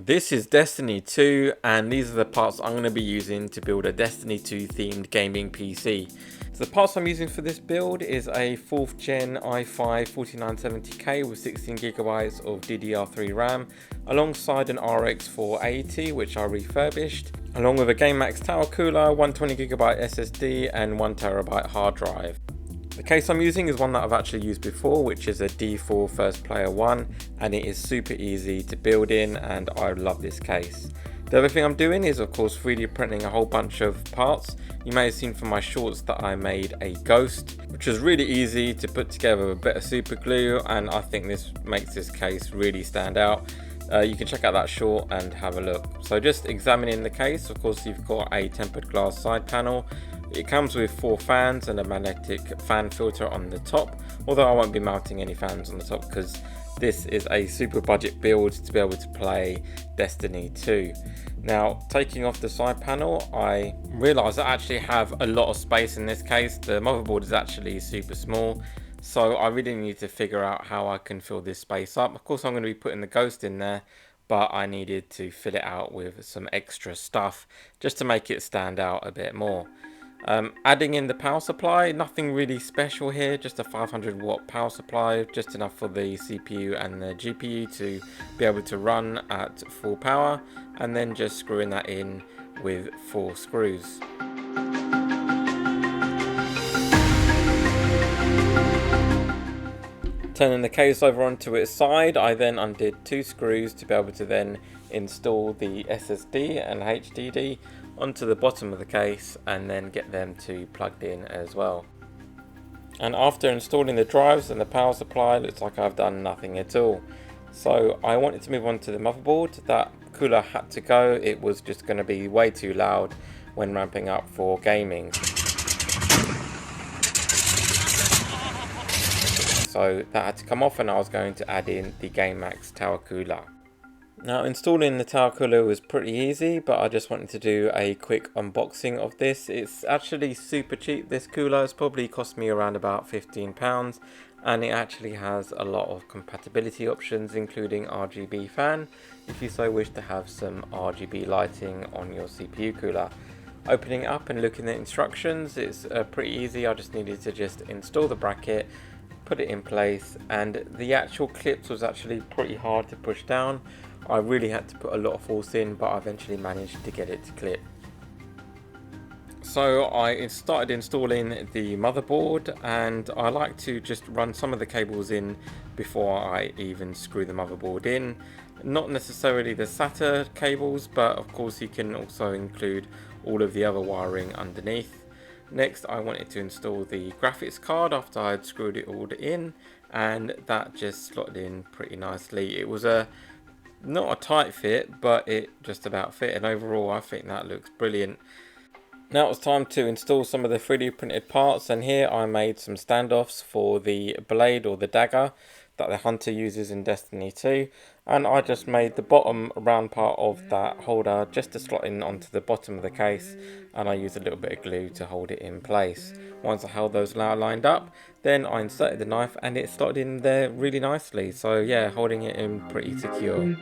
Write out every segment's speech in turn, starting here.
This is Destiny 2, and these are the parts I'm going to be using to build a Destiny 2 themed gaming PC. So the parts I'm using for this build is a 4th gen i5 4970K with 16GB of DDR3 RAM, alongside an RX 480 which I refurbished, along with a GameMax tower cooler, 120GB SSD and 1TB hard drive. The case I'm using is one that I've actually used before, which is a D4 First Player 1, and it is super easy to build in, and I love this case. The other thing I'm doing is of course 3D printing a whole bunch of parts. You may have seen from my shorts that I made a ghost, which was really easy to put together with a bit of super glue, and I think this makes this case really stand out. You can check out that short and have a look. So just examining the case, of course you've got a tempered glass side panel. It comes with 4 fans and a magnetic fan filter on the top, although I won't be mounting any fans on the top because this is a super budget build to be able to play Destiny 2. Now, taking off the side panel, I realised I actually have a lot of space in this case. The motherboard is actually super small, so I really need to figure out how I can fill this space up. Of course I'm going to be putting the ghost in there, but I needed to fill it out with some extra stuff just to make it stand out a bit more. Adding in the power supply, nothing really special here, just a 500 watt power supply, just enough for the CPU and the GPU to be able to run at full power, and then just screwing that in with 4 screws. Turning the case over onto its side, I then undid 2 screws to be able to then install the SSD and HDD onto the bottom of the case and then get them to plugged in as well. And after installing the drives and the power supply, it looks like I've done nothing at all. So I wanted to move on to the motherboard. That cooler had to go. It was just going to be way too loud when ramping up for gaming. So that had to come off, and I was going to add in the GameMax tower cooler. Now, installing the tower cooler was pretty easy, but I just wanted to do a quick unboxing of this. It's actually super cheap, this cooler. It's probably cost me around about £15, and it actually has a lot of compatibility options, including RGB fan, if you so wish to have some RGB lighting on your CPU cooler. Opening it up and looking at instructions, it's pretty easy. I just needed to just install the bracket, put it in place, and the actual clips was actually pretty hard to push down. I really had to put a lot of force in, but I eventually managed to get it to clip. So I started installing the motherboard, and I like to just run some of the cables in before I even screw the motherboard in. Not necessarily the SATA cables, but of course you can also include all of the other wiring underneath. Next, I wanted to install the graphics card after I had screwed it all in, and that just slotted in pretty nicely. It was not a tight fit, but it just about fit, and overall I think that looks brilliant. Now it's time to install some of the 3D printed parts, and here I made some standoffs for the blade or the dagger that the hunter uses in Destiny 2, and I just made the bottom round part of that holder just to slot in onto the bottom of the case, and I used a little bit of glue to hold it in place. Once I held those now lined up, then I inserted the knife and it slotted in there really nicely. So yeah, holding it in pretty secure.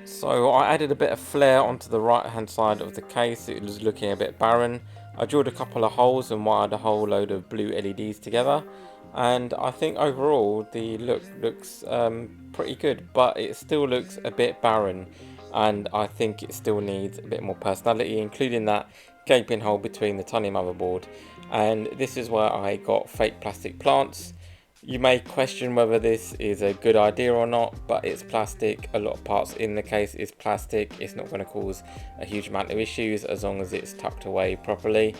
So I added a bit of flare onto the right hand side of the case. It was looking a bit barren. I drilled a couple of holes and wired a whole load of blue LEDs together, and I think overall the look looks pretty good, but it still looks a bit barren, and I think it still needs a bit more personality, including that gaping hole between the tiny motherboard. And this is where I got fake plastic plants. You may question whether this is a good idea or not, but it's plastic. A lot of parts in the case is plastic. It's not going to cause a huge amount of issues as long as it's tucked away properly.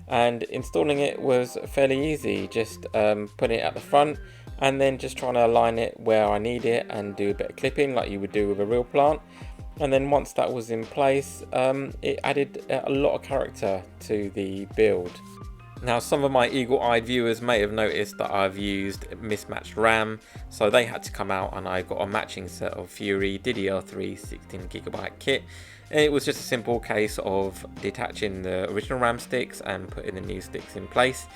And installing it was fairly easy, just putting it at the front and then just trying to align it where I need it and do a bit of clipping like you would do with a real plant. And then once that was in place, it added a lot of character to the build. Now, some of my eagle-eyed viewers may have noticed that I've used mismatched RAM, so they had to come out and I got a matching set of Fury DDR3 16GB kit. And it was just a simple case of detaching the original RAM sticks and putting the new sticks in place.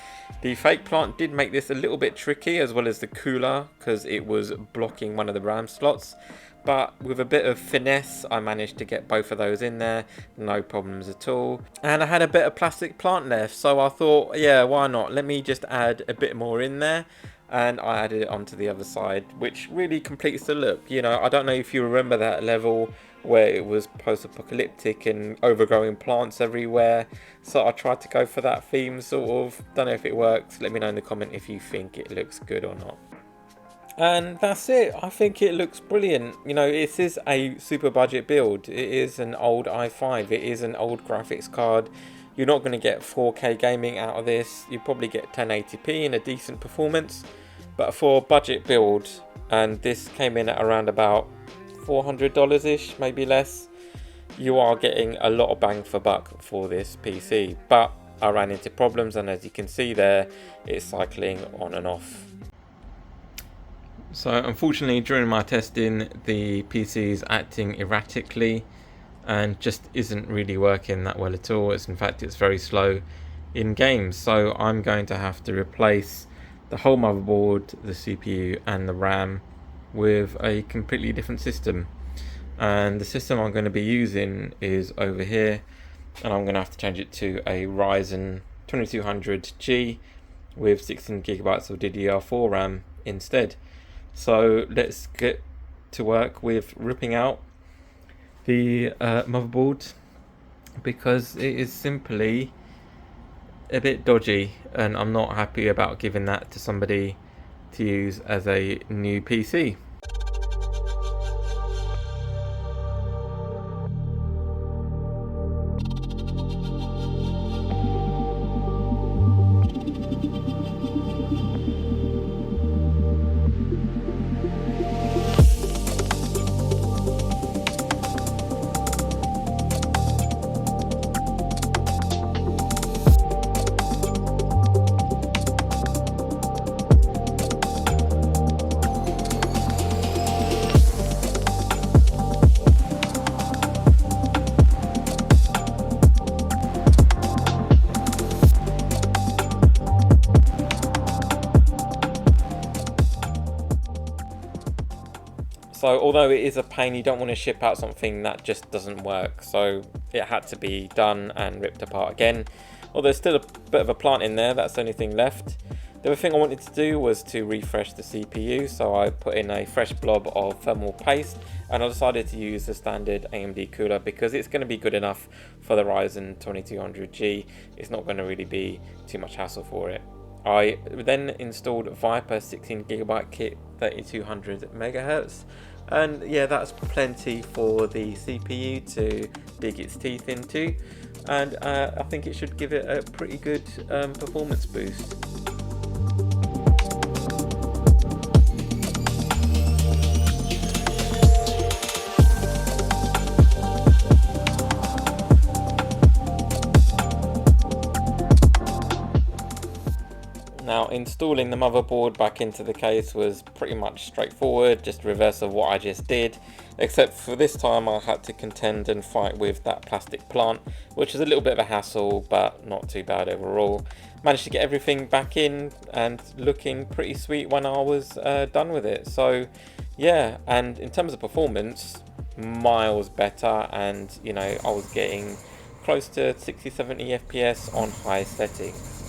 The fake plant did make this a little bit tricky, as well as the cooler, because it was blocking one of the RAM slots. But with a bit of finesse, I managed to get both of those in there, no problems at all. And I had a bit of plastic plant left, so I thought, yeah, why not? Let me just add a bit more in there. And I added it onto the other side, which really completes the look. You know, I don't know if you remember that level where it was post-apocalyptic and overgrowing plants everywhere. So I tried to go for that theme, sort of. Don't know if it works. Let me know in the comment if you think it looks good or not. And that's it. I think it looks brilliant. You know, this is a super budget build. It is an old i5. It is an old graphics card. You're not going to get 4K gaming out of this. You probably get 1080p and a decent performance. But for a budget build, and this came in at around about $400-ish, maybe less, you are getting a lot of bang for buck for this PC. But I ran into problems, and as you can see there, it's cycling on and off. So unfortunately, during my testing, the PC is acting erratically and just isn't really working that well at all. In fact, it's very slow in games. So I'm going to have to replace the whole motherboard, the CPU and the RAM with a completely different system. And the system I'm going to be using is over here, and I'm going to have to change it to a Ryzen 2200g with 16GB of DDR4 RAM instead. So let's get to work with ripping out the motherboard, because it is simply a bit dodgy and I'm not happy about giving that to somebody to use as a new PC. So although it is a pain, you don't want to ship out something that just doesn't work. So it had to be done and ripped apart again. Well, there's still a bit of a plant in there, that's the only thing left. The other thing I wanted to do was to refresh the CPU, so I put in a fresh blob of thermal paste, and I decided to use the standard AMD cooler because it's going to be good enough for the Ryzen 2200G. It's not going to really be too much hassle for it. I then installed Viper 16GB kit 3200MHz, and yeah, that's plenty for the CPU to dig its teeth into, and I think it should give it a pretty good performance boost. Now, installing the motherboard back into the case was pretty much straightforward, just reverse of what I just did, except for this time I had to contend and fight with that plastic plant, which is a little bit of a hassle, but not too bad overall. Managed to get everything back in and looking pretty sweet when I was done with it. So yeah, and in terms of performance, miles better, and you know, I was getting close to 60-70 FPS on high settings.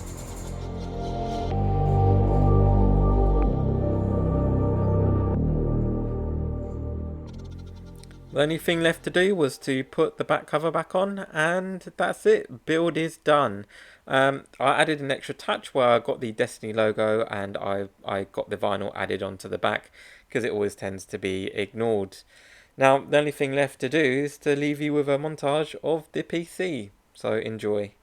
The only thing left to do was to put the back cover back on, and that's it. Build is done. I added an extra touch where I got the Destiny logo, and I got the vinyl added onto the back because it always tends to be ignored. Now the only thing left to do is to leave you with a montage of the PC. So enjoy.